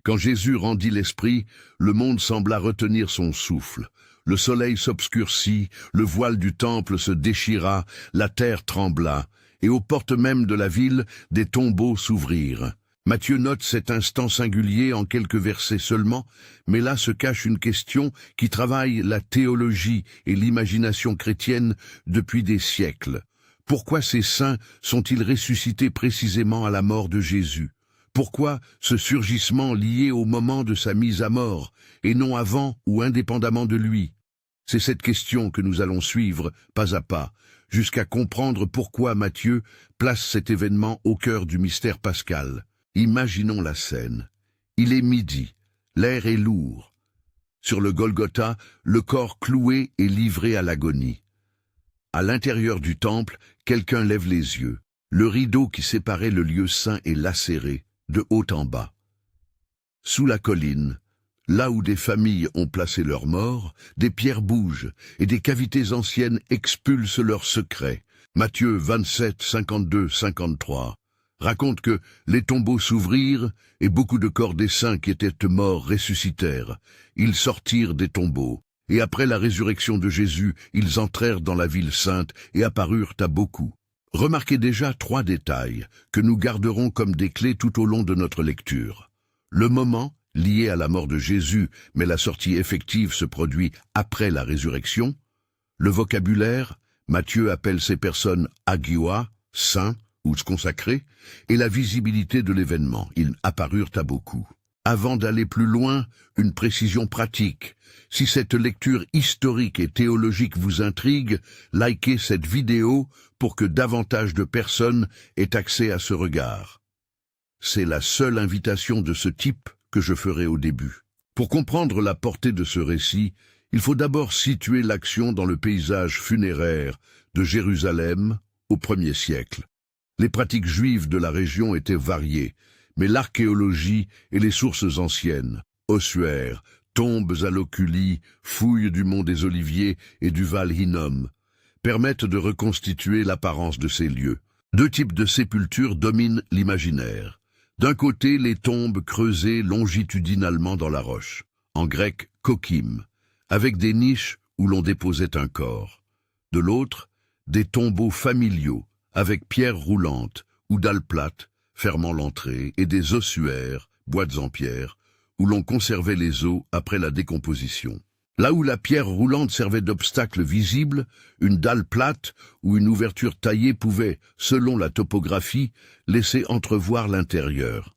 Quand Jésus rendit l'esprit, le monde sembla retenir son souffle. Le soleil s'obscurcit, le voile du temple se déchira, la terre trembla, et aux portes mêmes de la ville, des tombeaux s'ouvrirent. Matthieu note cet instant singulier en quelques versets seulement, mais là se cache une question qui travaille la théologie et l'imagination chrétienne depuis des siècles. Pourquoi ces saints sont-ils ressuscités précisément à la mort de Jésus? Pourquoi ce surgissement lié au moment de sa mise à mort, et non avant ou indépendamment de lui? C'est cette question que nous allons suivre, pas à pas, jusqu'à comprendre pourquoi Matthieu place cet événement au cœur du mystère pascal. Imaginons la scène. Il est midi, l'air est lourd. Sur le Golgotha, le corps cloué est livré à l'agonie. À l'intérieur du temple, quelqu'un lève les yeux. Le rideau qui séparait le lieu saint est lacéré, de haut en bas. Sous la colline, là où des familles ont placé leurs morts, des pierres bougent et des cavités anciennes expulsent leurs secrets. Matthieu 27, 52, 53 raconte que les tombeaux s'ouvrirent et beaucoup de corps des saints qui étaient morts ressuscitèrent. Ils sortirent des tombeaux, et après la résurrection de Jésus, ils entrèrent dans la ville sainte et apparurent à beaucoup. Remarquez déjà 3 détails que nous garderons comme des clés tout au long de notre lecture. Le moment, lié à la mort de Jésus, mais la sortie effective se produit après la résurrection. Le vocabulaire, Matthieu appelle ces personnes agioi, saints ou consacrés, et la visibilité de l'événement, ils apparurent à beaucoup. Avant d'aller plus loin, une précision pratique. Si cette lecture historique et théologique vous intrigue, likez cette vidéo pour que davantage de personnes aient accès à ce regard. C'est la seule invitation de ce type que je ferai au début. Pour comprendre la portée de ce récit, il faut d'abord situer l'action dans le paysage funéraire de Jérusalem au 1er siècle. Les pratiques juives de la région étaient variées, mais l'archéologie et les sources anciennes, ossuaires, tombes à l'oculi, fouilles du mont des Oliviers et du Val Hinnom, permettent de reconstituer l'apparence de ces lieux. 2 types de sépultures dominent l'imaginaire. D'un côté, les tombes creusées longitudinalement dans la roche, en grec kokim, avec des niches où l'on déposait un corps. De l'autre, des tombeaux familiaux, avec pierres roulantes ou dalles plates fermant l'entrée et des ossuaires, boîtes en pierre, où l'on conservait les os après la décomposition. Là où la pierre roulante servait d'obstacle visible, une dalle plate ou une ouverture taillée pouvait, selon la topographie, laisser entrevoir l'intérieur.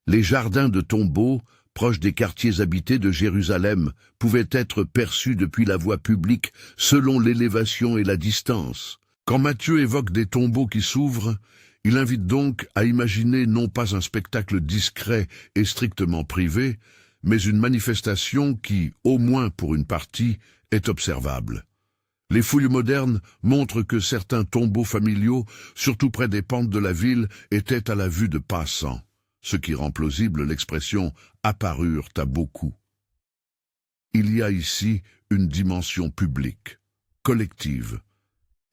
Les jardins de tombeaux, proches des quartiers habités de Jérusalem, pouvaient être perçus depuis la voie publique selon l'élévation et la distance. Quand Matthieu évoque des tombeaux qui s'ouvrent, il invite donc à imaginer non pas un spectacle discret et strictement privé, mais une manifestation qui, au moins pour une partie, est observable. Les fouilles modernes montrent que certains tombeaux familiaux, surtout près des pentes de la ville, étaient à la vue de passants, ce qui rend plausible l'expression « apparurent à beaucoup ». Il y a ici une dimension publique, collective,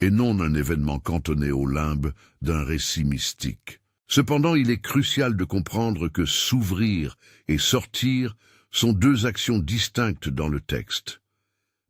et non un événement cantonné au limbe d'un récit mystique. Cependant, il est crucial de comprendre que s'ouvrir et sortir sont 2 actions distinctes dans le texte.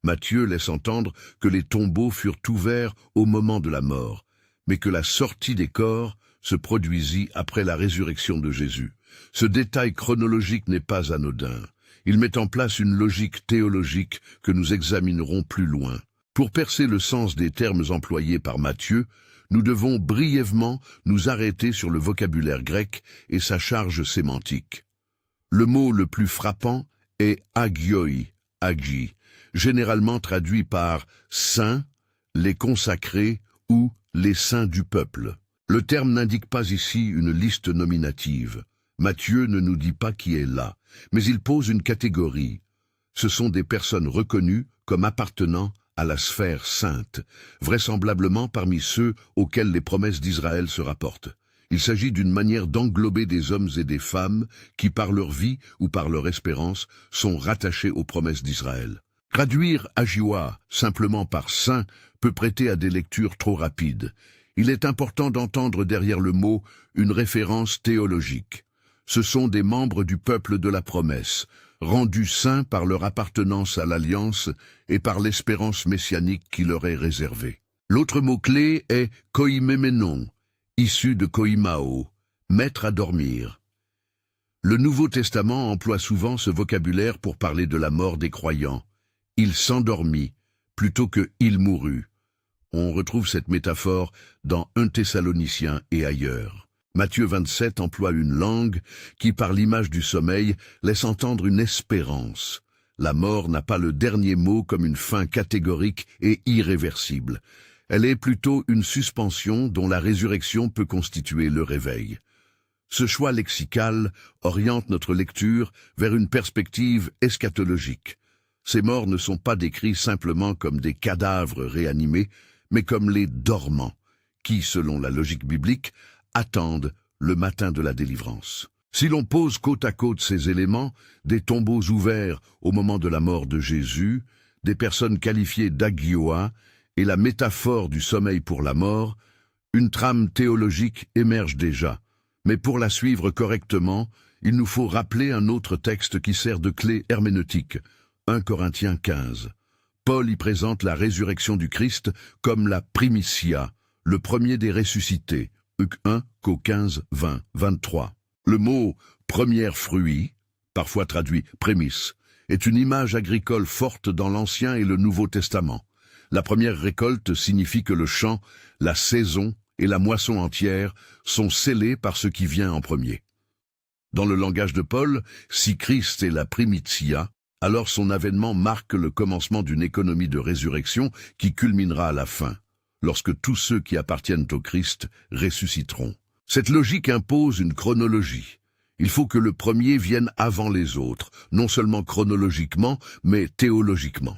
Matthieu laisse entendre que les tombeaux furent ouverts au moment de la mort, mais que la sortie des corps se produisit après la résurrection de Jésus. Ce détail chronologique n'est pas anodin. Il met en place une logique théologique que nous examinerons plus loin. Pour percer le sens des termes employés par Matthieu, nous devons brièvement nous arrêter sur le vocabulaire grec et sa charge sémantique. Le mot le plus frappant est agioi, agi, généralement traduit par « saints », « les consacrés » ou « les saints du peuple ». Le terme n'indique pas ici une liste nominative. Matthieu ne nous dit pas qui est là, mais il pose une catégorie. Ce sont des personnes reconnues comme appartenant à la sphère sainte, vraisemblablement parmi ceux auxquels les promesses d'Israël se rapportent. Il s'agit d'une manière d'englober des hommes et des femmes qui, par leur vie ou par leur espérance, sont rattachés aux promesses d'Israël. Traduire agioi simplement par saint peut prêter à des lectures trop rapides. Il est important d'entendre derrière le mot une référence théologique. Ce sont des membres du peuple de la promesse, rendus saints par leur appartenance à l'Alliance et par l'espérance messianique qui leur est réservée. L'autre mot-clé est koimémenon, issu de koimao, mettre à dormir. Le Nouveau Testament emploie souvent ce vocabulaire pour parler de la mort des croyants. Il s'endormit, plutôt que il mourut. On retrouve cette métaphore dans 1 Thessaloniciens et ailleurs. Matthieu 27 emploie une langue qui, par l'image du sommeil, laisse entendre une espérance. La mort n'a pas le dernier mot comme une fin catégorique et irréversible. Elle est plutôt une suspension dont la résurrection peut constituer le réveil. Ce choix lexical oriente notre lecture vers une perspective eschatologique. Ces morts ne sont pas décrits simplement comme des cadavres réanimés, mais comme les dormants, qui, selon la logique biblique, attendent le matin de la délivrance. Si l'on pose côte à côte ces éléments, des tombeaux ouverts au moment de la mort de Jésus, des personnes qualifiées d'agioa et la métaphore du sommeil pour la mort, une trame théologique émerge déjà. Mais pour la suivre correctement, il nous faut rappeler un autre texte qui sert de clé herméneutique, 1 Corinthiens 15. Paul y présente la résurrection du Christ comme la primitia, le premier des ressuscités, Huc 1, Co 15, 20, 23. Le mot « première fruit », parfois traduit « prémisse », est une image agricole forte dans l'Ancien et le Nouveau Testament. La première récolte signifie que le champ, la saison et la moisson entière sont scellés par ce qui vient en premier. Dans le langage de Paul, si Christ est la primitia, alors son avènement marque le commencement d'une économie de résurrection qui culminera à la fin, lorsque tous ceux qui appartiennent au Christ ressusciteront. Cette logique impose une chronologie. Il faut que le premier vienne avant les autres, non seulement chronologiquement, mais théologiquement.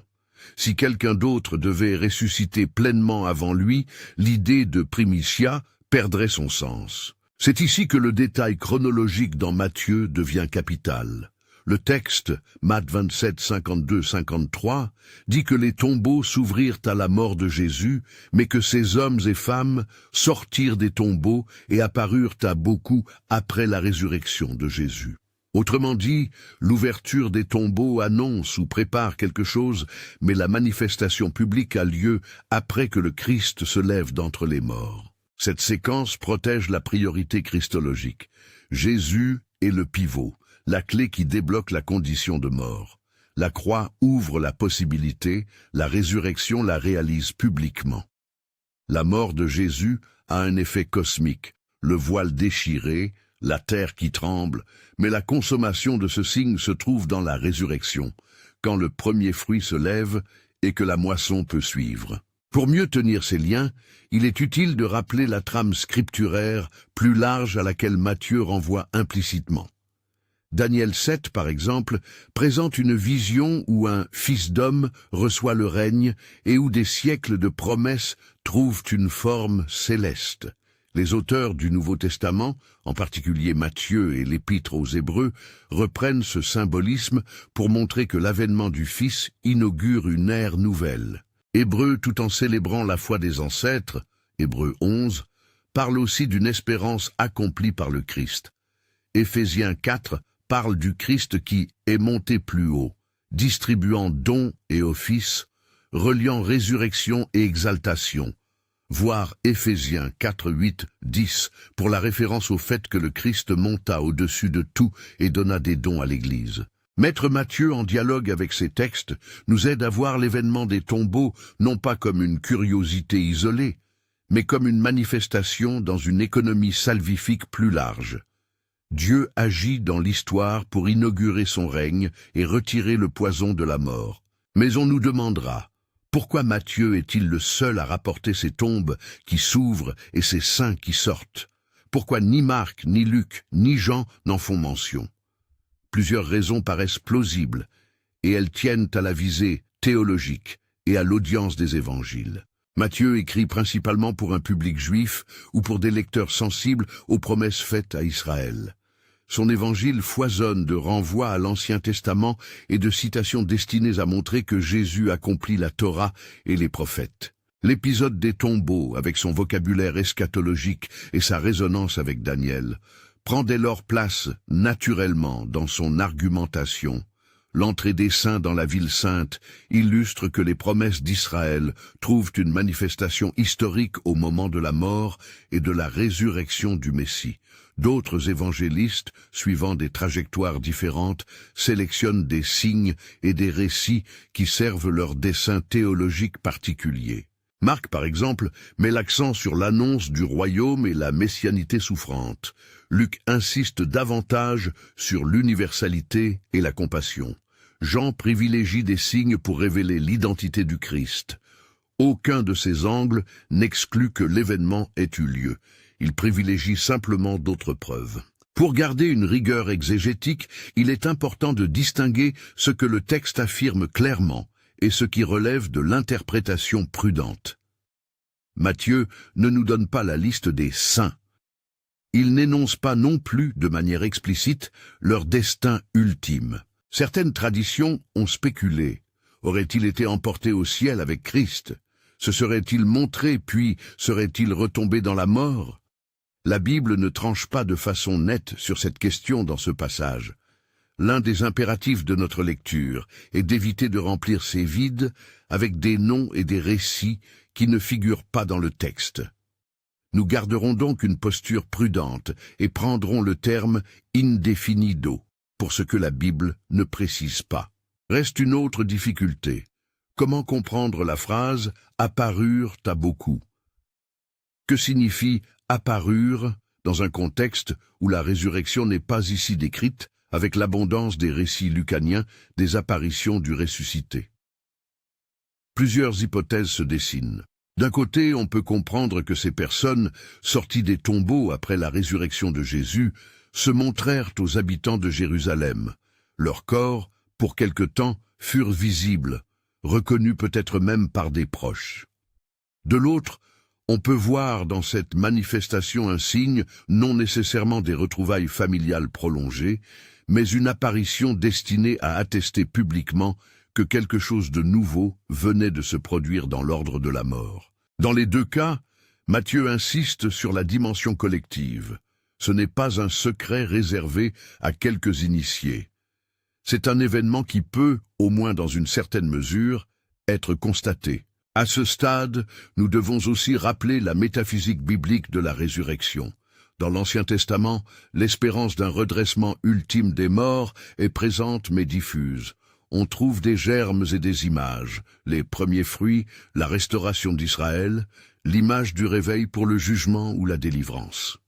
Si quelqu'un d'autre devait ressusciter pleinement avant lui, l'idée de primitia perdrait son sens. C'est ici que le détail chronologique dans Matthieu devient capital. Le texte, Matt 27, 52, 53, dit que les tombeaux s'ouvrirent à la mort de Jésus, mais que ces hommes et femmes sortirent des tombeaux et apparurent à beaucoup après la résurrection de Jésus. Autrement dit, l'ouverture des tombeaux annonce ou prépare quelque chose, mais la manifestation publique a lieu après que le Christ se lève d'entre les morts. Cette séquence protège la priorité christologique. Jésus est le pivot, la clé qui débloque la condition de mort. La croix ouvre la possibilité, la résurrection la réalise publiquement. La mort de Jésus a un effet cosmique, le voile déchiré, la terre qui tremble, mais la consommation de ce signe se trouve dans la résurrection, quand le premier fruit se lève et que la moisson peut suivre. Pour mieux tenir ces liens, il est utile de rappeler la trame scripturaire plus large à laquelle Matthieu renvoie implicitement. Daniel 7, par exemple, présente une vision où un fils d'homme reçoit le règne et où des siècles de promesses trouvent une forme céleste. Les auteurs du Nouveau Testament, en particulier Matthieu et l'Épître aux Hébreux, reprennent ce symbolisme pour montrer que l'avènement du Fils inaugure une ère nouvelle. Hébreux, tout en célébrant la foi des ancêtres, Hébreux 11, parle aussi d'une espérance accomplie par le Christ. Éphésiens 4 parle du Christ qui est monté plus haut, distribuant dons et offices, reliant résurrection et exaltation. Voir Éphésiens 4, 8, 10 pour la référence au fait que le Christ monta au-dessus de tout et donna des dons à l'Église. Maître Matthieu, en dialogue avec ces textes, nous aide à voir l'événement des tombeaux non pas comme une curiosité isolée, mais comme une manifestation dans une économie salvifique plus large. Dieu agit dans l'histoire pour inaugurer son règne et retirer le poison de la mort. Mais on nous demandera, pourquoi Matthieu est-il le seul à rapporter ces tombes qui s'ouvrent et ces saints qui sortent? Pourquoi ni Marc, ni Luc, ni Jean n'en font mention? Plusieurs raisons paraissent plausibles, et elles tiennent à la visée théologique et à l'audience des évangiles. Matthieu écrit principalement pour un public juif ou pour des lecteurs sensibles aux promesses faites à Israël. Son évangile foisonne de renvois à l'Ancien Testament et de citations destinées à montrer que Jésus accomplit la Torah et les prophètes. L'épisode des tombeaux, avec son vocabulaire eschatologique et sa résonance avec Daniel, prend dès lors place naturellement dans son argumentation. L'entrée des saints dans la ville sainte illustre que les promesses d'Israël trouvent une manifestation historique au moment de la mort et de la résurrection du Messie. D'autres évangélistes, suivant des trajectoires différentes, sélectionnent des signes et des récits qui servent leur dessein théologique particulier. Marc, par exemple, met l'accent sur l'annonce du royaume et la messianité souffrante. Luc insiste davantage sur l'universalité et la compassion. Jean privilégie des signes pour révéler l'identité du Christ. Aucun de ces angles n'exclut que l'événement ait eu lieu. Il privilégie simplement d'autres preuves. Pour garder une rigueur exégétique, il est important de distinguer ce que le texte affirme clairement et ce qui relève de l'interprétation prudente. Matthieu ne nous donne pas la liste des saints. Il n'énonce pas non plus de manière explicite leur destin ultime. Certaines traditions ont spéculé. Aurait-il été emporté au ciel avec Christ? Se serait-il montré puis serait-il retombé dans la mort? La Bible ne tranche pas de façon nette sur cette question dans ce passage. L'un des impératifs de notre lecture est d'éviter de remplir ces vides avec des noms et des récits qui ne figurent pas dans le texte. Nous garderons donc une posture prudente et prendrons le terme indefinido pour ce que la Bible ne précise pas. Reste une autre difficulté. Comment comprendre la phrase « apparurent à beaucoup » ? Que signifie « apparurent » dans un contexte où la résurrection n'est pas ici décrite, avec l'abondance des récits lucaniens des apparitions du ressuscité? Plusieurs hypothèses se dessinent. D'un côté, on peut comprendre que ces personnes, sorties des tombeaux après la résurrection de Jésus, se montrèrent aux habitants de Jérusalem. Leurs corps, pour quelque temps, furent visibles, reconnus peut-être même par des proches. De l'autre, on peut voir dans cette manifestation un signe, non nécessairement des retrouvailles familiales prolongées, mais une apparition destinée à attester publiquement que quelque chose de nouveau venait de se produire dans l'ordre de la mort. Dans les deux cas, Matthieu insiste sur la dimension collective. Ce n'est pas un secret réservé à quelques initiés. C'est un événement qui peut, au moins dans une certaine mesure, être constaté. À ce stade, nous devons aussi rappeler la métaphysique biblique de la résurrection. Dans l'Ancien Testament, l'espérance d'un redressement ultime des morts est présente mais diffuse. On trouve des germes et des images, les premiers fruits, la restauration d'Israël, l'image du réveil pour le jugement ou la délivrance.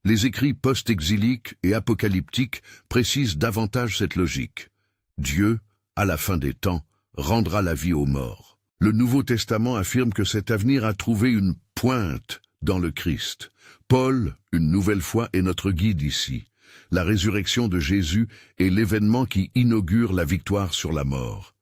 Les écrits post-exiliques et apocalyptiques précisent davantage cette logique. Dieu, à la fin des temps, rendra la vie aux morts. Le Nouveau Testament affirme que cet avenir a trouvé une pointe dans le Christ. Paul, une nouvelle fois, est notre guide ici. La résurrection de Jésus est l'événement qui inaugure la victoire sur la mort.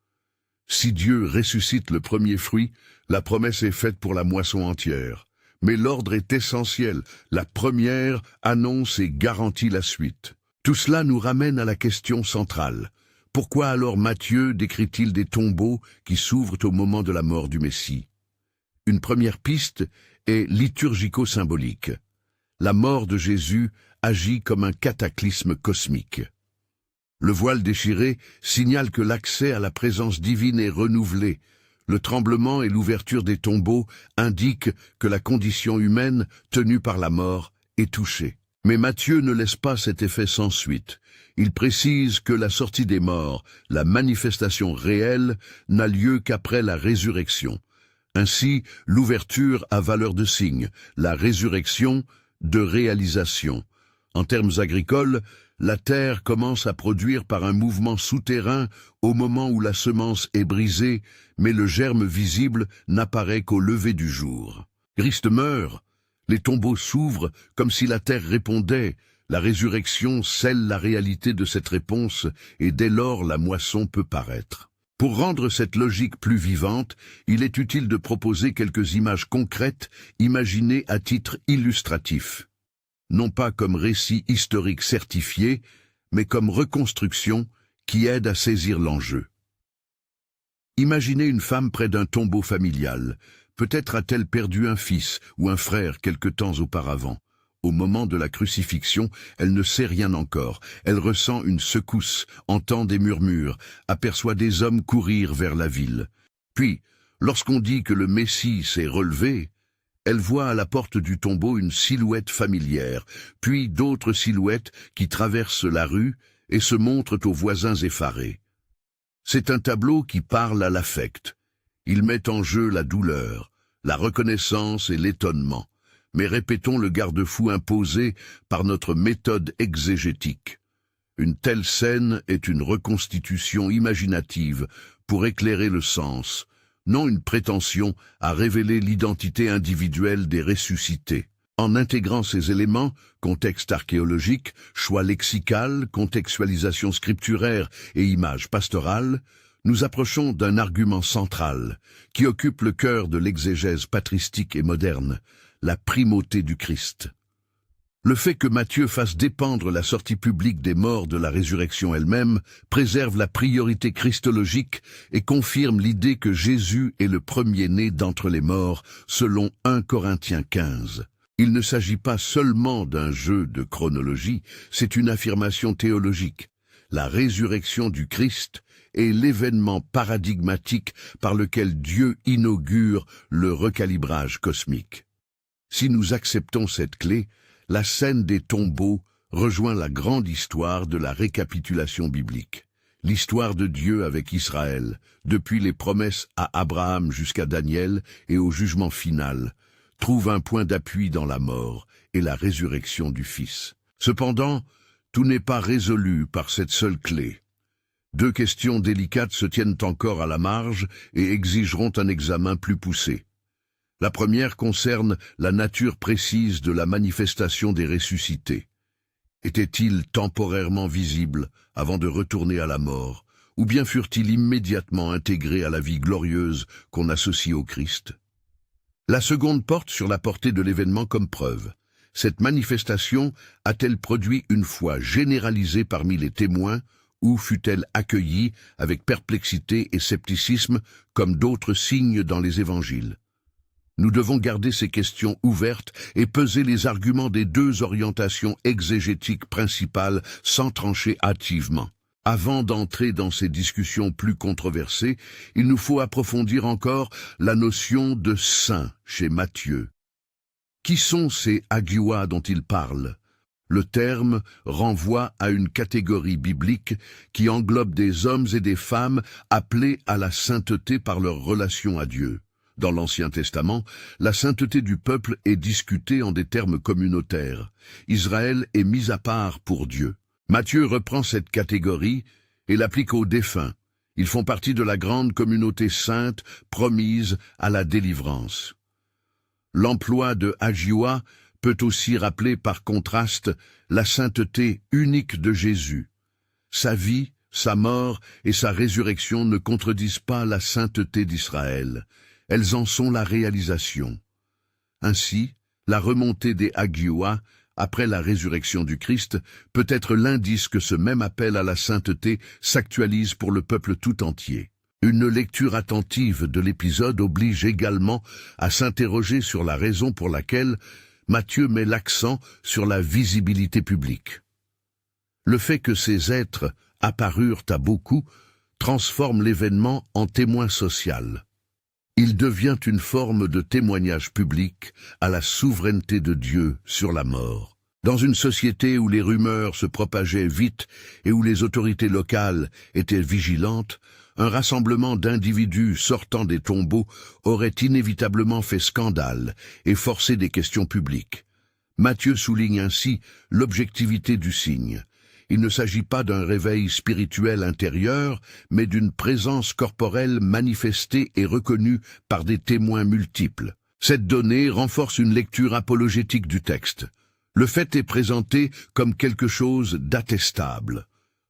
Si Dieu ressuscite le premier fruit, la promesse est faite pour la moisson entière. Mais l'ordre est essentiel. La première annonce et garantit la suite. Tout cela nous ramène à la question centrale. Pourquoi alors Matthieu décrit-il des tombeaux qui s'ouvrent au moment de la mort du Messie? Une première piste est liturgico-symbolique. La mort de Jésus agit comme un cataclysme cosmique. Le voile déchiré signale que l'accès à la présence divine est renouvelé. Le tremblement et l'ouverture des tombeaux indiquent que la condition humaine, tenue par la mort, est touchée. Mais Matthieu ne laisse pas cet effet sans suite. Il précise que la sortie des morts, la manifestation réelle, n'a lieu qu'après la résurrection. Ainsi, l'ouverture a valeur de signe, la résurrection de réalisation. En termes agricoles, la terre commence à produire par un mouvement souterrain au moment où la semence est brisée, mais le germe visible n'apparaît qu'au lever du jour. Christ meurt, les tombeaux s'ouvrent comme si la terre répondait. La résurrection scelle la réalité de cette réponse et dès lors la moisson peut paraître. Pour rendre cette logique plus vivante, il est utile de proposer quelques images concrètes imaginées à titre illustratif. Non pas comme récit historique certifié, mais comme reconstruction qui aide à saisir l'enjeu. Imaginez une femme près d'un tombeau familial. Peut-être a-t-elle perdu un fils ou un frère quelque temps auparavant. Au moment de la crucifixion, elle ne sait rien encore. Elle ressent une secousse, entend des murmures, aperçoit des hommes courir vers la ville. Puis, lorsqu'on dit que le Messie s'est relevé, elle voit à la porte du tombeau une silhouette familière, puis d'autres silhouettes qui traversent la rue et se montrent aux voisins effarés. C'est un tableau qui parle à l'affect. Il met en jeu la douleur, la reconnaissance et l'étonnement. Mais répétons le garde-fou imposé par notre méthode exégétique. Une telle scène est une reconstitution imaginative pour éclairer le sens, non une prétention à révéler l'identité individuelle des ressuscités. En intégrant ces éléments, contexte archéologique, choix lexical, contextualisation scripturaire et image pastorale, nous approchons d'un argument central qui occupe le cœur de l'exégèse patristique et moderne, la primauté du Christ. Le fait que Matthieu fasse dépendre la sortie publique des morts de la résurrection elle-même préserve la priorité christologique et confirme l'idée que Jésus est le premier-né d'entre les morts, selon 1 Corinthiens 15. Il ne s'agit pas seulement d'un jeu de chronologie, c'est une affirmation théologique. La résurrection du Christ est l'événement paradigmatique par lequel Dieu inaugure le recalibrage cosmique. Si nous acceptons cette clé, la scène des tombeaux rejoint la grande histoire de la récapitulation biblique. L'histoire de Dieu avec Israël, depuis les promesses à Abraham jusqu'à Daniel et au jugement final, trouve un point d'appui dans la mort et la résurrection du Fils. Cependant, tout n'est pas résolu par cette seule clé. Deux questions délicates se tiennent encore à la marge et exigeront un examen plus poussé. La première concerne la nature précise de la manifestation des ressuscités. Étaient-ils temporairement visibles avant de retourner à la mort, ou bien furent-ils immédiatement intégrés à la vie glorieuse qu'on associe au Christ? La seconde porte sur la portée de l'événement comme preuve. Cette manifestation a-t-elle produit une foi généralisée parmi les témoins, ou fut-elle accueillie avec perplexité et scepticisme comme d'autres signes dans les évangiles? Nous devons garder ces questions ouvertes et peser les arguments des deux orientations exégétiques principales sans trancher hâtivement. Avant d'entrer dans ces discussions plus controversées, il nous faut approfondir encore la notion de saint chez Matthieu. Qui sont ces agioi dont il parle? Le terme renvoie à une catégorie biblique qui englobe des hommes et des femmes appelés à la sainteté par leur relation à Dieu. Dans l'Ancien Testament, la sainteté du peuple est discutée en des termes communautaires. Israël est mis à part pour Dieu. Matthieu reprend cette catégorie et l'applique aux défunts. Ils font partie de la grande communauté sainte promise à la délivrance. L'emploi de agioi peut aussi rappeler par contraste la sainteté unique de Jésus. Sa vie, sa mort et sa résurrection ne contredisent pas la sainteté d'Israël. Elles en sont la réalisation. Ainsi, la remontée des agioi, après la résurrection du Christ, peut être l'indice que ce même appel à la sainteté s'actualise pour le peuple tout entier. Une lecture attentive de l'épisode oblige également à s'interroger sur la raison pour laquelle Matthieu met l'accent sur la visibilité publique. Le fait que ces êtres apparurent à beaucoup transforme l'événement en témoin social. Il devient une forme de témoignage public à la souveraineté de Dieu sur la mort. Dans une société où les rumeurs se propageaient vite et où les autorités locales étaient vigilantes, un rassemblement d'individus sortant des tombeaux aurait inévitablement fait scandale et forcé des questions publiques. Matthieu souligne ainsi l'objectivité du signe. Il ne s'agit pas d'un réveil spirituel intérieur, mais d'une présence corporelle manifestée et reconnue par des témoins multiples. Cette donnée renforce une lecture apologétique du texte. Le fait est présenté comme quelque chose d'attestable.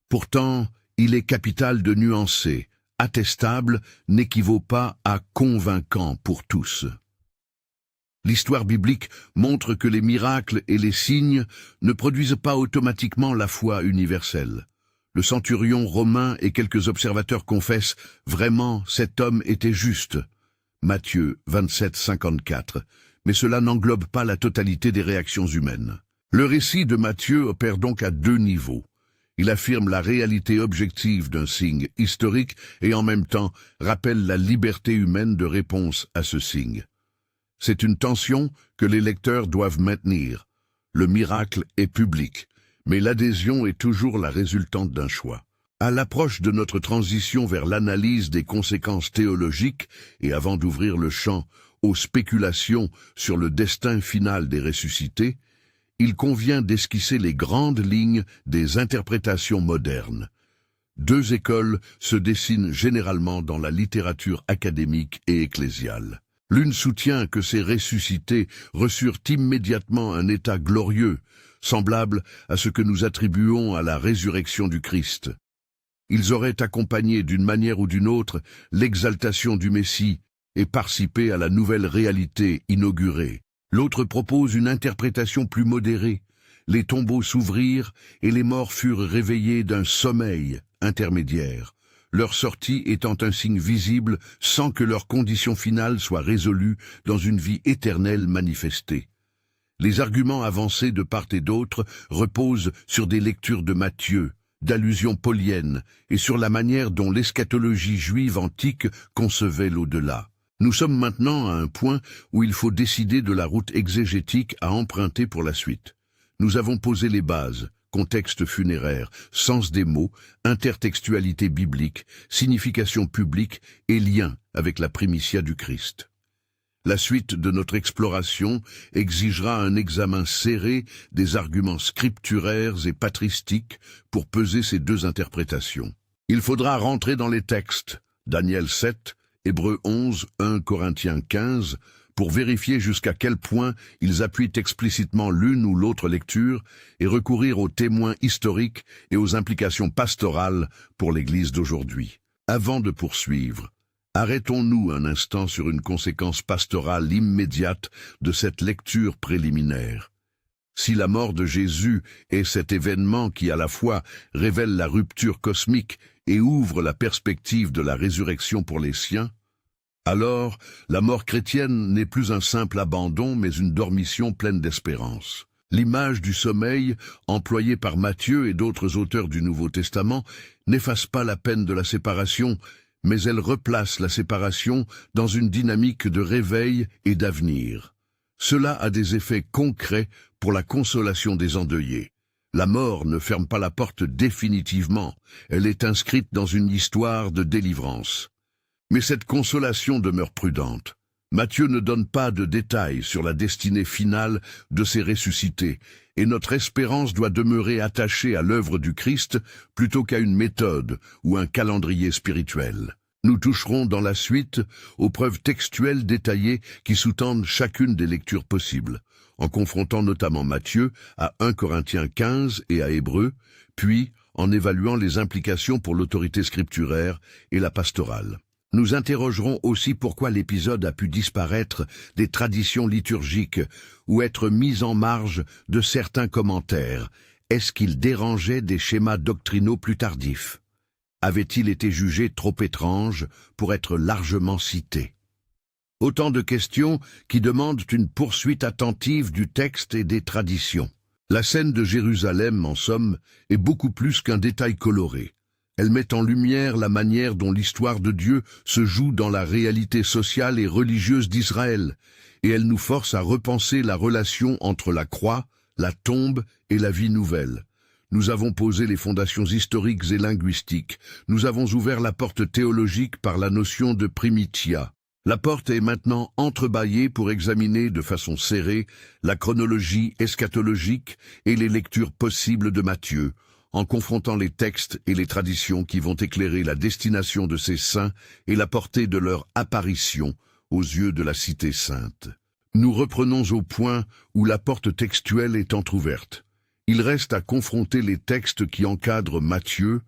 Pourtant, il est capital de nuancer. Attestable n'équivaut pas à convaincant pour tous. L'histoire biblique montre que les miracles et les signes ne produisent pas automatiquement la foi universelle. Le centurion romain et quelques observateurs confessent « Vraiment, cet homme était juste ». Matthieu 27, 54. Mais cela n'englobe pas la totalité des réactions humaines. Le récit de Matthieu opère donc à deux niveaux. Il affirme la réalité objective d'un signe historique et en même temps rappelle la liberté humaine de réponse à ce signe. C'est une tension que les lecteurs doivent maintenir. Le miracle est public, mais l'adhésion est toujours la résultante d'un choix. À l'approche de notre transition vers l'analyse des conséquences théologiques et avant d'ouvrir le champ aux spéculations sur le destin final des ressuscités, il convient d'esquisser les grandes lignes des interprétations modernes. Deux écoles se dessinent généralement dans la littérature académique et ecclésiale. L'une soutient que ces ressuscités reçurent immédiatement un état glorieux, semblable à ce que nous attribuons à la résurrection du Christ. Ils auraient accompagné d'une manière ou d'une autre l'exaltation du Messie et participé à la nouvelle réalité inaugurée. L'autre propose une interprétation plus modérée. Les tombeaux s'ouvrirent et les morts furent réveillés d'un sommeil intermédiaire, leur sortie étant un signe visible sans que leur condition finale soit résolue dans une vie éternelle manifestée. Les arguments avancés de part et d'autre reposent sur des lectures de Matthieu, d'allusions pauliennes et sur la manière dont l'eschatologie juive antique concevait l'au-delà. Nous sommes maintenant à un point où il faut décider de la route exégétique à emprunter pour la suite. Nous avons posé les bases, contexte funéraire, sens des mots, intertextualité biblique, signification publique et lien avec la primitia du Christ. La suite de notre exploration exigera un examen serré des arguments scripturaires et patristiques pour peser ces deux interprétations. Il faudra rentrer dans les textes, Daniel 7, Hébreux 11, 1 Corinthiens 15, pour vérifier jusqu'à quel point ils appuient explicitement l'une ou l'autre lecture et recourir aux témoins historiques et aux implications pastorales pour l'Église d'aujourd'hui. Avant de poursuivre, arrêtons-nous un instant sur une conséquence pastorale immédiate de cette lecture préliminaire. Si la mort de Jésus est cet événement qui à la fois révèle la rupture cosmique et ouvre la perspective de la résurrection pour les siens, alors la mort chrétienne n'est plus un simple abandon mais une dormition pleine d'espérance. L'image du sommeil, employée par Matthieu et d'autres auteurs du Nouveau Testament, n'efface pas la peine de la séparation, mais elle replace la séparation dans une dynamique de réveil et d'avenir. Cela a des effets concrets pour la consolation des endeuillés. La mort ne ferme pas la porte définitivement, elle est inscrite dans une histoire de délivrance. Mais cette consolation demeure prudente. Matthieu ne donne pas de détails sur la destinée finale de ces ressuscités, et notre espérance doit demeurer attachée à l'œuvre du Christ plutôt qu'à une méthode ou un calendrier spirituel. Nous toucherons dans la suite aux preuves textuelles détaillées qui sous-tendent chacune des lectures possibles, en confrontant notamment Matthieu à 1 Corinthiens 15 et à Hébreux, puis en évaluant les implications pour l'autorité scripturaire et la pastorale. Nous interrogerons aussi pourquoi l'épisode a pu disparaître des traditions liturgiques ou être mis en marge de certains commentaires. Est-ce qu'il dérangeait des schémas doctrinaux plus tardifs? Avait-il été jugé trop étrange pour être largement cité? Autant de questions qui demandent une poursuite attentive du texte et des traditions. La scène de Jérusalem, en somme, est beaucoup plus qu'un détail coloré. Elle met en lumière la manière dont l'histoire de Dieu se joue dans la réalité sociale et religieuse d'Israël, et elle nous force à repenser la relation entre la croix, la tombe et la vie nouvelle. Nous avons posé les fondations historiques et linguistiques. Nous avons ouvert la porte théologique par la notion de primitia. La porte est maintenant entrebâillée pour examiner de façon serrée la chronologie eschatologique et les lectures possibles de Matthieu, en confrontant les textes et les traditions qui vont éclairer la destination de ces saints et la portée de leur apparition aux yeux de la cité sainte. Nous reprenons au point où la porte textuelle est entr'ouverte. Il reste à confronter les textes qui encadrent Matthieu,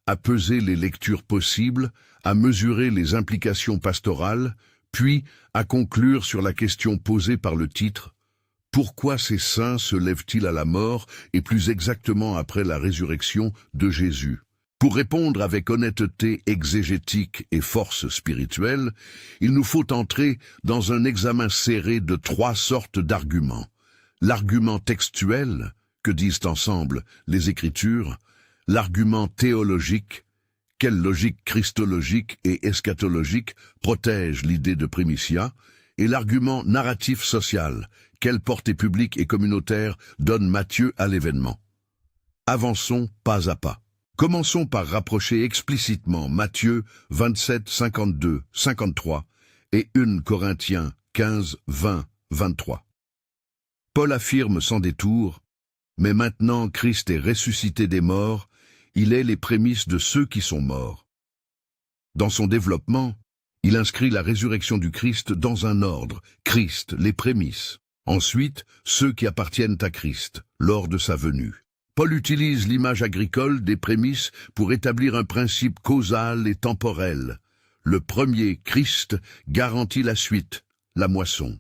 à peser les lectures possibles, à mesurer les implications pastorales, puis à conclure sur la question posée par le titre « Pourquoi ces saints se lèvent-ils à la mort et plus exactement après la résurrection de Jésus ?» Pour répondre avec honnêteté exégétique et force spirituelle, il nous faut entrer dans un examen serré de trois sortes d'arguments. L'argument textuel, Que disent ensemble les Écritures? L'argument théologique, quelle logique christologique et eschatologique protège l'idée de primitia, et l'argument narratif social, quelle portée publique et communautaire donne Matthieu à l'événement. Avançons pas à pas. Commençons par rapprocher explicitement Matthieu 27, 52, 53 et 1 Corinthiens 15, 20, 23. Paul affirme sans détour: « Mais maintenant Christ est ressuscité des morts, il est les prémices de ceux qui sont morts. » Dans son développement, il inscrit la résurrection du Christ dans un ordre, Christ, les prémices. Ensuite, ceux qui appartiennent à Christ, lors de sa venue. Paul utilise l'image agricole des prémices pour établir un principe causal et temporel. Le premier, Christ, garantit la suite, la moisson.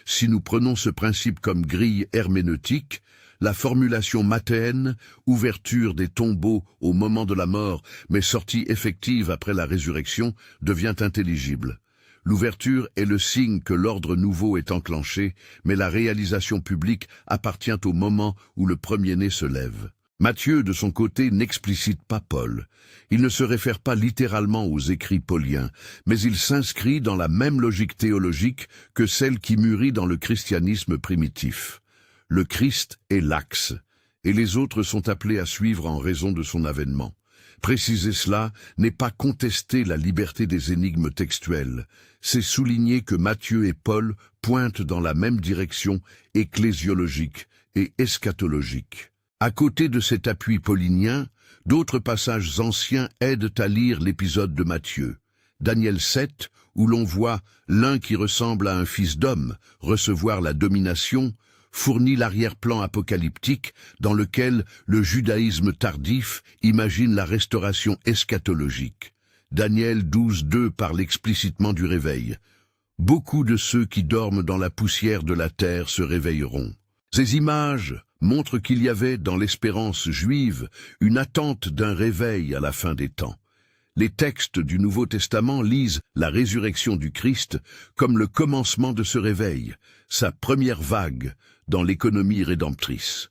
Si nous prenons ce principe comme grille herméneutique, la formulation mathéenne, ouverture des tombeaux au moment de la mort, mais sortie effective après la résurrection, devient intelligible. L'ouverture est le signe que l'ordre nouveau est enclenché, mais la réalisation publique appartient au moment où le premier-né se lève. Matthieu, de son côté, n'explicite pas Paul. Il ne se réfère pas littéralement aux écrits pauliens, mais il s'inscrit dans la même logique théologique que celle qui mûrit dans le christianisme primitif. Le Christ est l'axe, et les autres sont appelés à suivre en raison de son avènement. Préciser cela n'est pas contester la liberté des énigmes textuelles, c'est souligner que Matthieu et Paul pointent dans la même direction ecclésiologique et eschatologique. À côté de cet appui paulinien, d'autres passages anciens aident à lire l'épisode de Matthieu. Daniel 7, où l'on voit l'un qui ressemble à un fils d'homme recevoir la domination, fournit l'arrière-plan apocalyptique dans lequel le judaïsme tardif imagine la restauration eschatologique. Daniel 12.2 parle explicitement du réveil. Beaucoup de ceux qui dorment dans la poussière de la terre se réveilleront. Ces images montrent qu'il y avait dans l'espérance juive une attente d'un réveil à la fin des temps. Les textes du Nouveau Testament lisent la résurrection du Christ comme le commencement de ce réveil, sa première vague dans l'économie rédemptrice.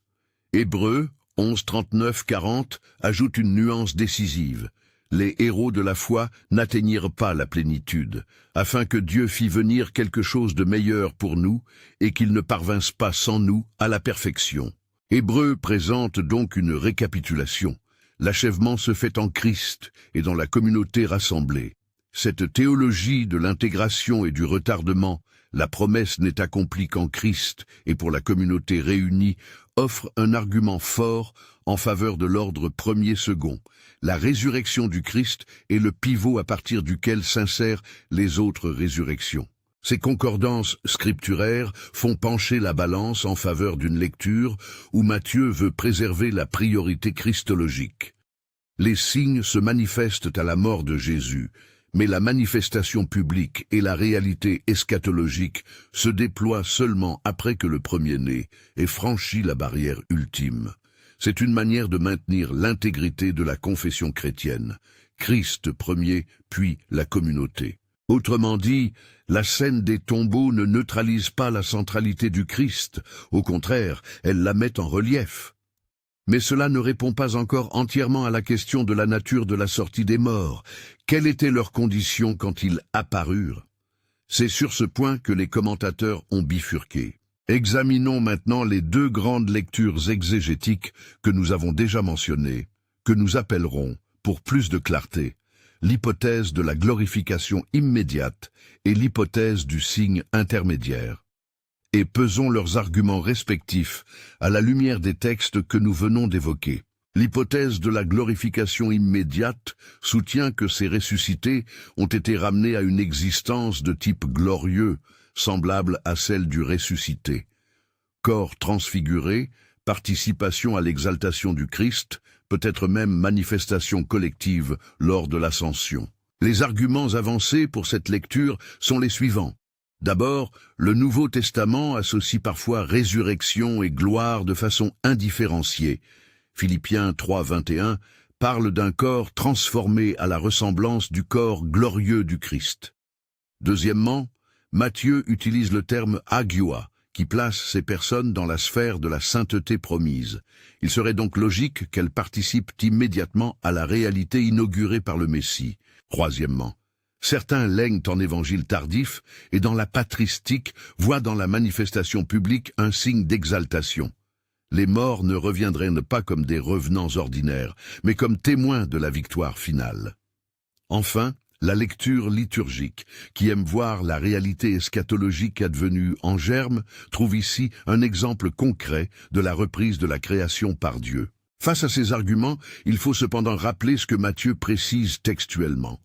Hébreux 11, 39, 40 ajoute une nuance décisive. Les héros de la foi n'atteignirent pas la plénitude, afin que Dieu fît venir quelque chose de meilleur pour nous et qu'ils ne parvinssent pas sans nous à la perfection. Hébreux présente donc une récapitulation. L'achèvement se fait en Christ et dans la communauté rassemblée. Cette théologie de l'intégration et du retardement, la promesse n'est accomplie qu'en Christ et pour la communauté réunie, offre un argument fort en faveur de l'ordre premier-second. La résurrection du Christ est le pivot à partir duquel s'insèrent les autres résurrections. Ces concordances scripturaires font pencher la balance en faveur d'une lecture où Matthieu veut préserver la priorité christologique. Les signes se manifestent à la mort de Jésus, mais la manifestation publique et la réalité eschatologique se déploient seulement après que le premier-né ait franchi la barrière ultime. C'est une manière de maintenir l'intégrité de la confession chrétienne, Christ premier, puis la communauté. Autrement dit, la scène des tombeaux ne neutralise pas la centralité du Christ, au contraire, elle la met en relief. Mais cela ne répond pas encore entièrement à la question de la nature de la sortie des morts. Quelles étaient leurs conditions quand ils apparurent? C'est sur ce point que les commentateurs ont bifurqué. Examinons maintenant les deux grandes lectures exégétiques que nous avons déjà mentionnées, que nous appellerons, pour plus de clarté, l'hypothèse de la glorification immédiate et l'hypothèse du signe intermédiaire. Et pesons leurs arguments respectifs à la lumière des textes que nous venons d'évoquer. L'hypothèse de la glorification immédiate soutient que ces ressuscités ont été ramenés à une existence de type glorieux, semblable à celle du ressuscité. Corps transfiguré, participation à l'exaltation du Christ, peut-être même manifestation collective lors de l'ascension. Les arguments avancés pour cette lecture sont les suivants. D'abord, le Nouveau Testament associe parfois résurrection et gloire de façon indifférenciée. Philippiens 3, 21 parle d'un corps transformé à la ressemblance du corps glorieux du Christ. Deuxièmement, Matthieu utilise le terme agioa, qui place ces personnes dans la sphère de la sainteté promise. Il serait donc logique qu'elles participent immédiatement à la réalité inaugurée par le Messie. Troisièmement, certains lègnent en évangile tardif et dans la patristique voient dans la manifestation publique un signe d'exaltation. Les morts ne reviendraient pas comme des revenants ordinaires, mais comme témoins de la victoire finale. Enfin, la lecture liturgique, qui aime voir la réalité eschatologique advenue en germe, trouve ici un exemple concret de la reprise de la création par Dieu. Face à ces arguments, il faut cependant rappeler ce que Matthieu précise textuellement.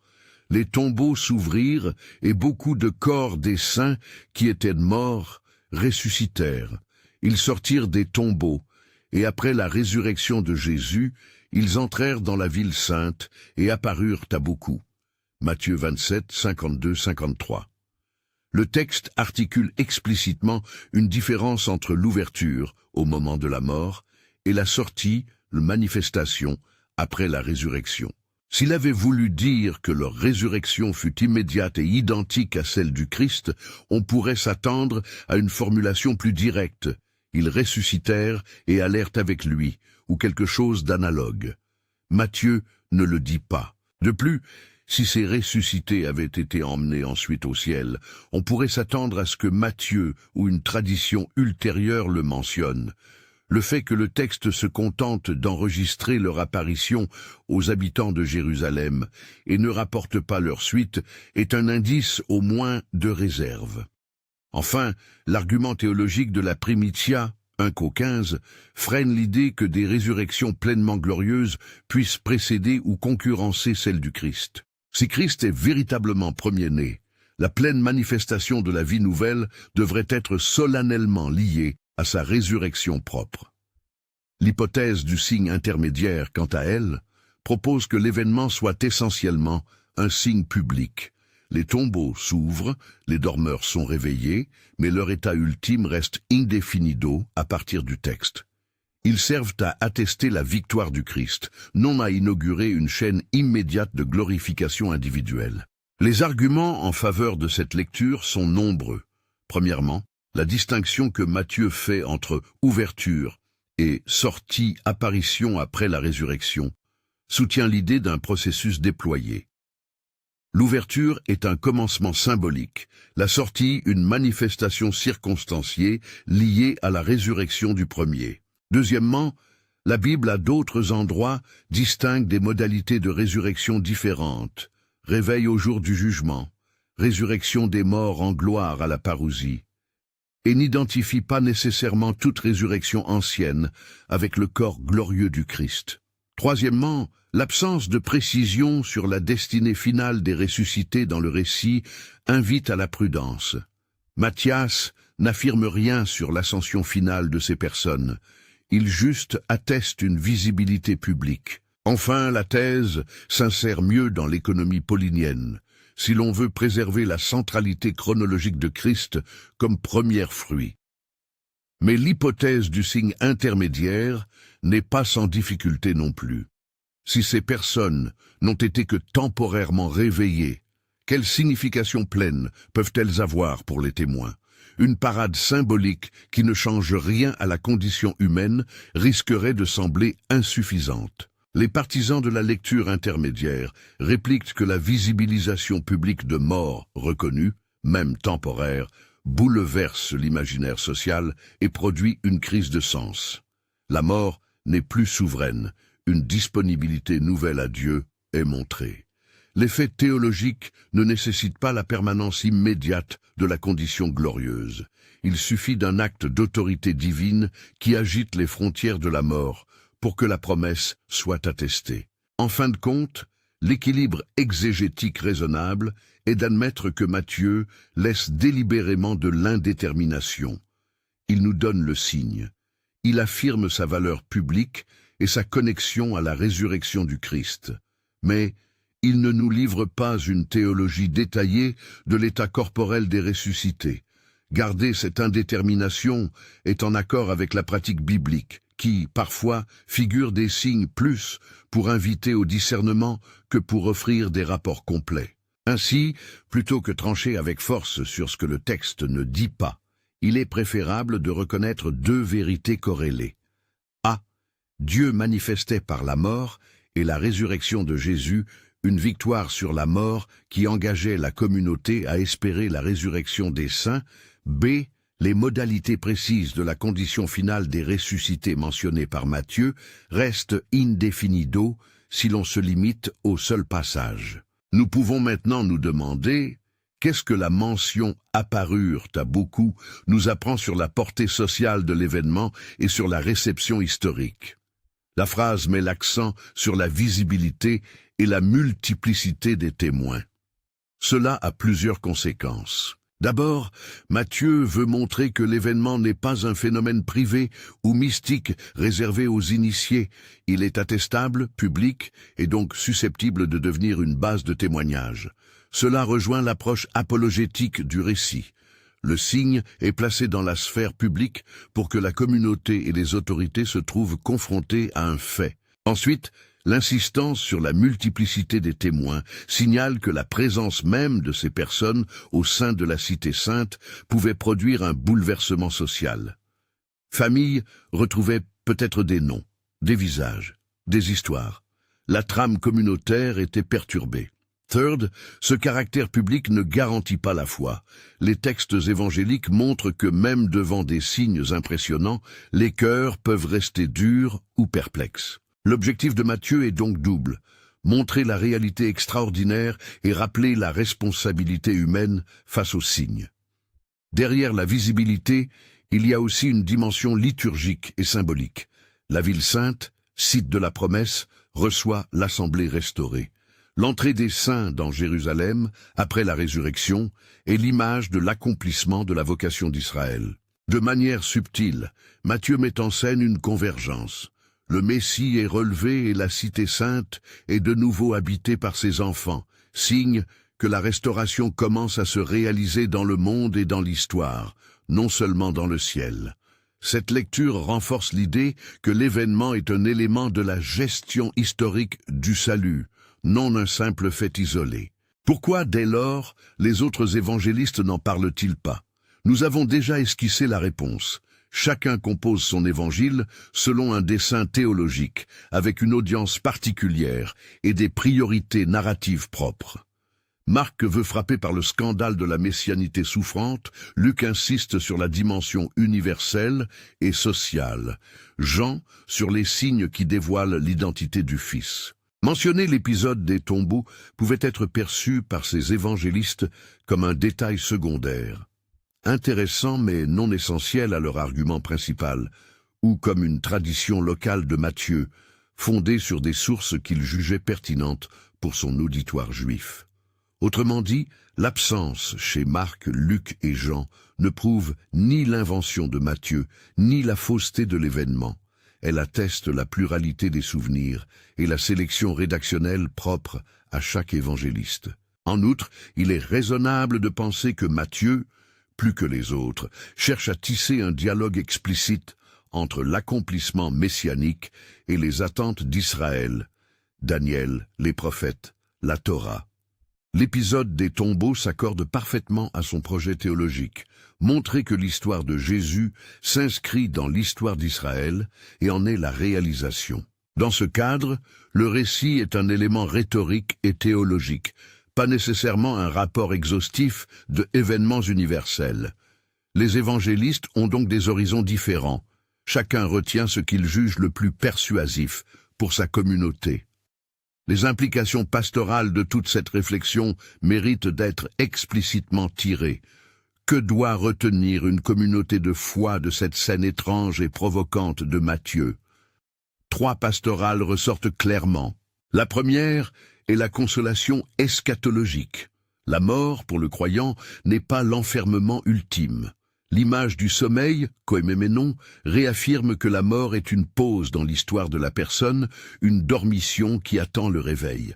Les tombeaux s'ouvrirent et beaucoup de corps des saints qui étaient morts ressuscitèrent. Ils sortirent des tombeaux, et après la résurrection de Jésus, ils entrèrent dans la ville sainte et apparurent à beaucoup. Matthieu 27, 52-53. Le texte articule explicitement une différence entre l'ouverture, au moment de la mort, et la sortie, la manifestation, après la résurrection. S'il avait voulu dire que leur résurrection fut immédiate et identique à celle du Christ, on pourrait s'attendre à une formulation plus directe. Ils ressuscitèrent et allèrent avec lui, ou quelque chose d'analogue. Matthieu ne le dit pas. De plus, si ces ressuscités avaient été emmenés ensuite au ciel, on pourrait s'attendre à ce que Matthieu ou une tradition ultérieure le mentionne. Le fait que le texte se contente d'enregistrer leur apparition aux habitants de Jérusalem et ne rapporte pas leur suite est un indice au moins de réserve. Enfin, l'argument théologique de la primitia, 1 qu'au 15, freine l'idée que des résurrections pleinement glorieuses puissent précéder ou concurrencer celle du Christ. Si Christ est véritablement premier-né, la pleine manifestation de la vie nouvelle devrait être solennellement liée à sa résurrection propre. L'hypothèse du signe intermédiaire, quant à elle, propose que l'événement soit essentiellement un signe public. Les tombeaux s'ouvrent, les dormeurs sont réveillés, mais leur état ultime reste indéfinido à partir du texte. Ils servent à attester la victoire du Christ, non à inaugurer une chaîne immédiate de glorification individuelle. Les arguments en faveur de cette lecture sont nombreux. Premièrement, la distinction que Matthieu fait entre ouverture et sortie, apparition après la résurrection, soutient l'idée d'un processus déployé. L'ouverture est un commencement symbolique, la sortie une manifestation circonstanciée liée à la résurrection du premier. Deuxièmement, la Bible à d'autres endroits distingue des modalités de résurrection différentes, réveil au jour du jugement, résurrection des morts en gloire à la parousie, et n'identifie pas nécessairement toute résurrection ancienne avec le corps glorieux du Christ. Troisièmement, l'absence de précision sur la destinée finale des ressuscités dans le récit invite à la prudence. Matthias n'affirme rien sur l'ascension finale de ces personnes. Il juste atteste une visibilité publique. Enfin, la thèse s'insère mieux dans l'économie paulinienne, si l'on veut préserver la centralité chronologique de Christ comme premier fruit. Mais l'hypothèse du signe intermédiaire n'est pas sans difficulté non plus. Si ces personnes n'ont été que temporairement réveillées, quelle signification pleine peuvent-elles avoir pour les témoins? Une parade symbolique qui ne change rien à la condition humaine risquerait de sembler insuffisante. Les partisans de la lecture intermédiaire répliquent que la visibilisation publique de morts reconnus, même temporaires, bouleverse l'imaginaire social et produit une crise de sens. La mort n'est plus souveraine, une disponibilité nouvelle à Dieu est montrée. L'effet théologique ne nécessite pas la permanence immédiate de la condition glorieuse. Il suffit d'un acte d'autorité divine qui agite les frontières de la mort pour que la promesse soit attestée. En fin de compte, l'équilibre exégétique raisonnable est d'admettre que Matthieu laisse délibérément de l'indétermination. Il nous donne le signe. Il affirme sa valeur publique et sa connexion à la résurrection du Christ. Mais il ne nous livre pas une théologie détaillée de l'état corporel des ressuscités. Garder cette indétermination est en accord avec la pratique biblique, qui, parfois, figure des signes plus pour inviter au discernement que pour offrir des rapports complets. Ainsi, plutôt que trancher avec force sur ce que le texte ne dit pas, il est préférable de reconnaître deux vérités corrélées. A. Dieu manifestait par la mort et la résurrection de Jésus une victoire sur la mort qui engageait la communauté à espérer la résurrection des saints. B. Les modalités précises de la condition finale des ressuscités mentionnées par Matthieu restent indéfinido si l'on se limite au seul passage. Nous pouvons maintenant nous demander qu'est-ce que la mention « apparurent à beaucoup » nous apprend sur la portée sociale de l'événement et sur la réception historique. La phrase met l'accent sur la visibilité et la multiplicité des témoins. Cela a plusieurs conséquences. D'abord, Matthieu veut montrer que l'événement n'est pas un phénomène privé ou mystique réservé aux initiés. Il est attestable, public et donc susceptible de devenir une base de témoignage. Cela rejoint l'approche apologétique du récit. Le signe est placé dans la sphère publique pour que la communauté et les autorités se trouvent confrontées à un fait. Ensuite, l'insistance sur la multiplicité des témoins signale que la présence même de ces personnes au sein de la Cité sainte pouvait produire un bouleversement social. Famille retrouvait peut-être des noms, des visages, des histoires. La trame communautaire était perturbée. Third, ce caractère public ne garantit pas la foi. Les textes évangéliques montrent que même devant des signes impressionnants, les cœurs peuvent rester durs ou perplexes. L'objectif de Matthieu est donc double, montrer la réalité extraordinaire et rappeler la responsabilité humaine face aux signes. Derrière la visibilité, il y a aussi une dimension liturgique et symbolique. La ville sainte, site de la promesse, reçoit l'assemblée restaurée. L'entrée des saints dans Jérusalem, après la résurrection, est l'image de l'accomplissement de la vocation d'Israël. De manière subtile, Matthieu met en scène une convergence. Le Messie est relevé et la Cité sainte est de nouveau habitée par ses enfants, signe que la restauration commence à se réaliser dans le monde et dans l'histoire, non seulement dans le ciel. Cette lecture renforce l'idée que l'événement est un élément de la gestion historique du salut, non un simple fait isolé. Pourquoi, dès lors, les autres évangélistes n'en parlent-ils pas? Nous avons déjà esquissé la réponse. Chacun compose son évangile selon un dessein théologique, avec une audience particulière et des priorités narratives propres. Marc veut frapper par le scandale de la messianité souffrante, Luc insiste sur la dimension universelle et sociale, Jean sur les signes qui dévoilent l'identité du Fils. Mentionner l'épisode des tombeaux pouvait être perçu par ces évangélistes comme un détail secondaire, intéressant mais non essentiel à leur argument principal, ou comme une tradition locale de Matthieu, fondée sur des sources qu'il jugeait pertinentes pour son auditoire juif. Autrement dit, l'absence chez Marc, Luc et Jean ne prouve ni l'invention de Matthieu, ni la fausseté de l'événement. Elle atteste la pluralité des souvenirs et la sélection rédactionnelle propre à chaque évangéliste. En outre, il est raisonnable de penser que Matthieu, plus que les autres, cherche à tisser un dialogue explicite entre l'accomplissement messianique et les attentes d'Israël, Daniel, les prophètes, la Torah. L'épisode des tombeaux s'accorde parfaitement à son projet théologique, montrer que l'histoire de Jésus s'inscrit dans l'histoire d'Israël et en est la réalisation. Dans ce cadre, le récit est un élément rhétorique et théologique, pas nécessairement un rapport exhaustif de événements universels. Les évangélistes ont donc des horizons différents. Chacun retient ce qu'il juge le plus persuasif pour sa communauté. Les implications pastorales de toute cette réflexion méritent d'être explicitement tirées. Que doit retenir une communauté de foi de cette scène étrange et provocante de Matthieu? 3 pastorales ressortent clairement. La première est la consolation eschatologique. La mort, pour le croyant, n'est pas l'enfermement ultime. L'image du sommeil, koiméménon, réaffirme que la mort est une pause dans l'histoire de la personne, une dormition qui attend le réveil.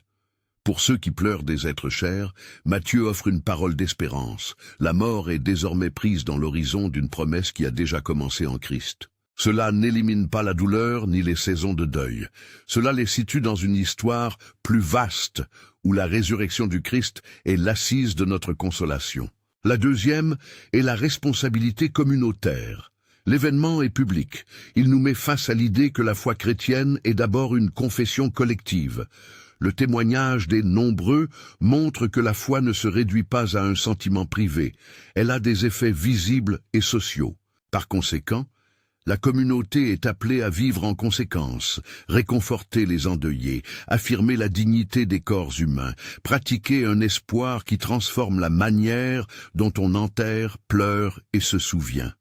Pour ceux qui pleurent des êtres chers, Matthieu offre une parole d'espérance. La mort est désormais prise dans l'horizon d'une promesse qui a déjà commencé en Christ. Cela n'élimine pas la douleur ni les saisons de deuil. Cela les situe dans une histoire plus vaste, où la résurrection du Christ est l'assise de notre consolation. La deuxième est la responsabilité communautaire. L'événement est public. Il nous met face à l'idée que la foi chrétienne est d'abord une confession collective. Le témoignage des nombreux montre que la foi ne se réduit pas à un sentiment privé. Elle a des effets visibles et sociaux. Par conséquent, la communauté est appelée à vivre en conséquence, réconforter les endeuillés, affirmer la dignité des corps humains, pratiquer un espoir qui transforme la manière dont on enterre, pleure et se souvient.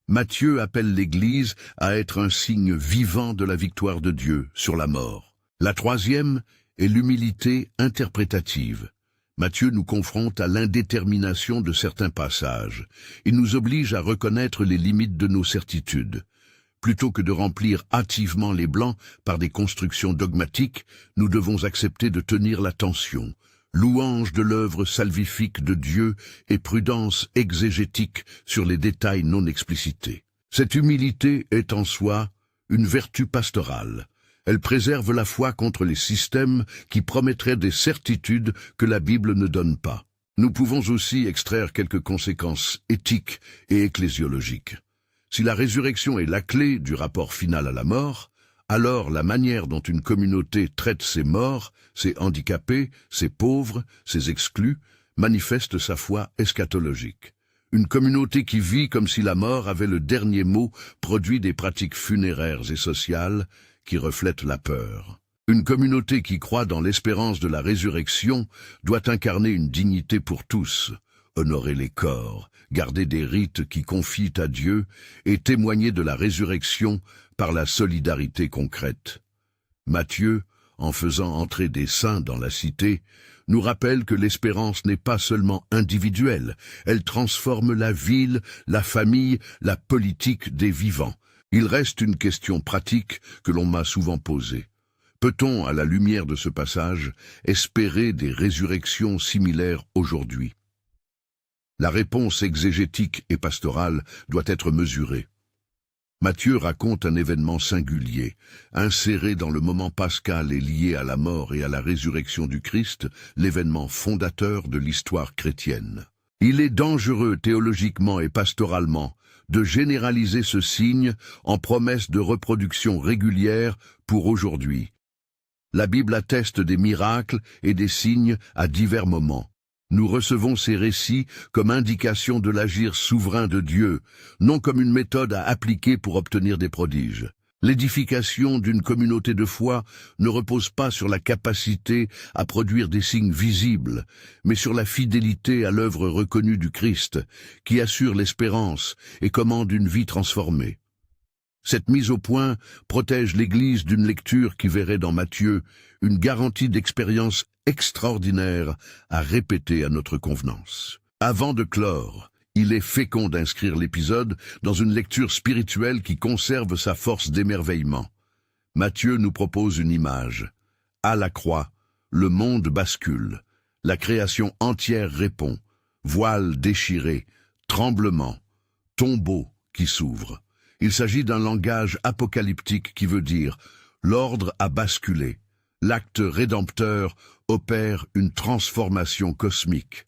Matthieu appelle l'Église à être un signe vivant de la victoire de Dieu sur la mort. La troisième est l'humilité interprétative. Matthieu nous confronte à l'indétermination de certains passages. Il nous oblige à reconnaître les limites de nos certitudes. Plutôt que de remplir hâtivement les blancs par des constructions dogmatiques, nous devons accepter de tenir la tension. Louange de l'œuvre salvifique de Dieu et prudence exégétique sur les détails non explicités. Cette humilité est en soi une vertu pastorale. Elle préserve la foi contre les systèmes qui promettraient des certitudes que la Bible ne donne pas. Nous pouvons aussi extraire quelques conséquences éthiques et ecclésiologiques. Si la résurrection est la clé du rapport final à la mort, alors la manière dont une communauté traite ses morts, ses handicapés, ses pauvres, ses exclus, manifeste sa foi eschatologique. Une communauté qui vit comme si la mort avait le dernier mot produit des pratiques funéraires et sociales qui reflètent la peur. Une communauté qui croit dans l'espérance de la résurrection doit incarner une dignité pour tous, honorer les corps, garder des rites qui confient à Dieu et témoigner de la résurrection par la solidarité concrète. Matthieu, en faisant entrer des saints dans la cité, nous rappelle que l'espérance n'est pas seulement individuelle, elle transforme la ville, la famille, la politique des vivants. Il reste une question pratique que l'on m'a souvent posée. Peut-on, à la lumière de ce passage, espérer des résurrections similaires aujourd'hui? La réponse exégétique et pastorale doit être mesurée. Matthieu raconte un événement singulier, inséré dans le moment pascal et lié à la mort et à la résurrection du Christ, l'événement fondateur de l'histoire chrétienne. Il est dangereux théologiquement et pastoralement de généraliser ce signe en promesse de reproduction régulière pour aujourd'hui. La Bible atteste des miracles et des signes à divers moments. Nous recevons ces récits comme indication de l'agir souverain de Dieu, non comme une méthode à appliquer pour obtenir des prodiges. L'édification d'une communauté de foi ne repose pas sur la capacité à produire des signes visibles, mais sur la fidélité à l'œuvre reconnue du Christ, qui assure l'espérance et commande une vie transformée. Cette mise au point protège l'Église d'une lecture qui verrait dans Matthieu une garantie d'expérience extraordinaire à répéter à notre convenance. Avant de clore, il est fécond d'inscrire l'épisode dans une lecture spirituelle qui conserve sa force d'émerveillement. Matthieu nous propose une image. À la croix, le monde bascule. La création entière répond. Voile déchiré, tremblement, tombeau qui s'ouvre. Il s'agit d'un langage apocalyptique qui veut dire « l'ordre a basculé ». L'acte rédempteur opère une transformation cosmique.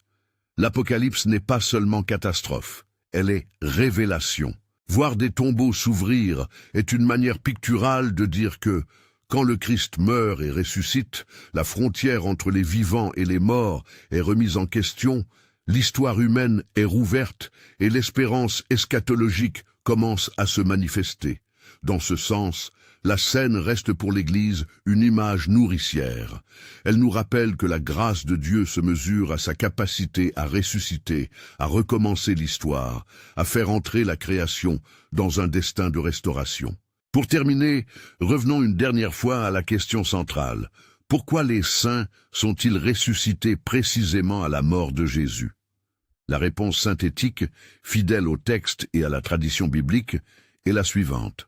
L'Apocalypse n'est pas seulement catastrophe, elle est révélation. Voir des tombeaux s'ouvrir est une manière picturale de dire que, quand le Christ meurt et ressuscite, la frontière entre les vivants et les morts est remise en question, l'histoire humaine est rouverte et l'espérance eschatologique commence à se manifester. Dans ce sens, la scène reste pour l'Église une image nourricière. Elle nous rappelle que la grâce de Dieu se mesure à sa capacité à ressusciter, à recommencer l'histoire, à faire entrer la création dans un destin de restauration. Pour terminer, revenons une dernière fois à la question centrale. Pourquoi les saints sont-ils ressuscités précisément à la mort de Jésus? La réponse synthétique, fidèle au texte et à la tradition biblique, est la suivante.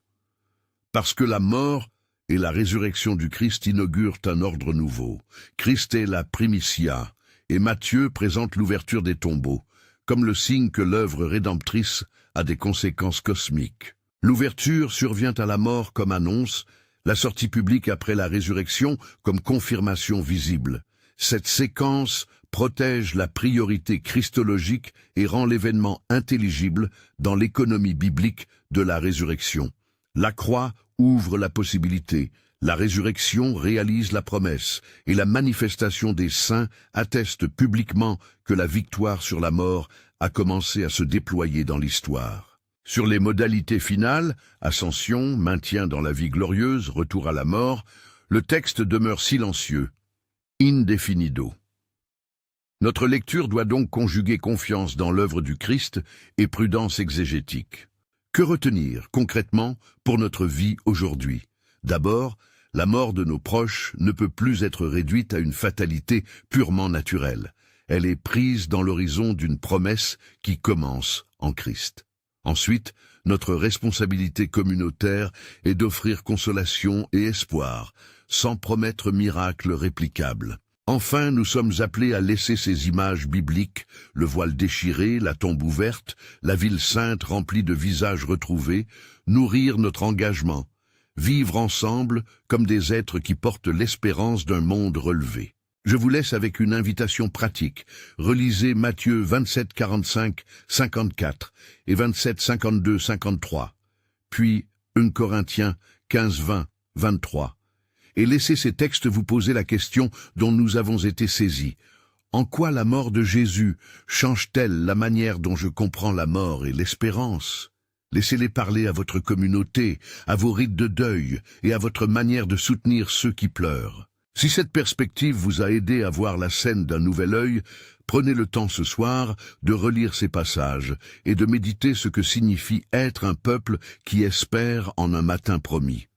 Parce que la mort et la résurrection du Christ inaugurent un ordre nouveau. Christ est la primitia, et Matthieu présente l'ouverture des tombeaux, comme le signe que l'œuvre rédemptrice a des conséquences cosmiques. L'ouverture survient à la mort comme annonce, la sortie publique après la résurrection comme confirmation visible. Cette séquence protège la priorité christologique et rend l'événement intelligible dans l'économie biblique de la résurrection. La croix ouvre la possibilité, la résurrection réalise la promesse, et la manifestation des saints atteste publiquement que la victoire sur la mort a commencé à se déployer dans l'histoire. Sur les modalités finales, ascension, maintien dans la vie glorieuse, retour à la mort, le texte demeure silencieux, indefinido. Notre lecture doit donc conjuguer confiance dans l'œuvre du Christ et prudence exégétique. Que retenir, concrètement, pour notre vie aujourd'hui? D'abord, la mort de nos proches ne peut plus être réduite à une fatalité purement naturelle. Elle est prise dans l'horizon d'une promesse qui commence en Christ. Ensuite, notre responsabilité communautaire est d'offrir consolation et espoir, sans promettre miracle réplicables. Enfin, nous sommes appelés à laisser ces images bibliques, le voile déchiré, la tombe ouverte, la ville sainte remplie de visages retrouvés, nourrir notre engagement, vivre ensemble comme des êtres qui portent l'espérance d'un monde relevé. Je vous laisse avec une invitation pratique. Relisez Matthieu 27, 45, 54 et 27, 52, 53, puis 1 Corinthiens 15, 20, 23. Et laissez ces textes vous poser la question dont nous avons été saisis. En quoi la mort de Jésus change-t-elle la manière dont je comprends la mort et l'espérance? Laissez-les parler à votre communauté, à vos rites de deuil et à votre manière de soutenir ceux qui pleurent. Si cette perspective vous a aidé à voir la scène d'un nouvel œil, prenez le temps ce soir de relire ces passages et de méditer ce que signifie être un peuple qui espère en un matin promis.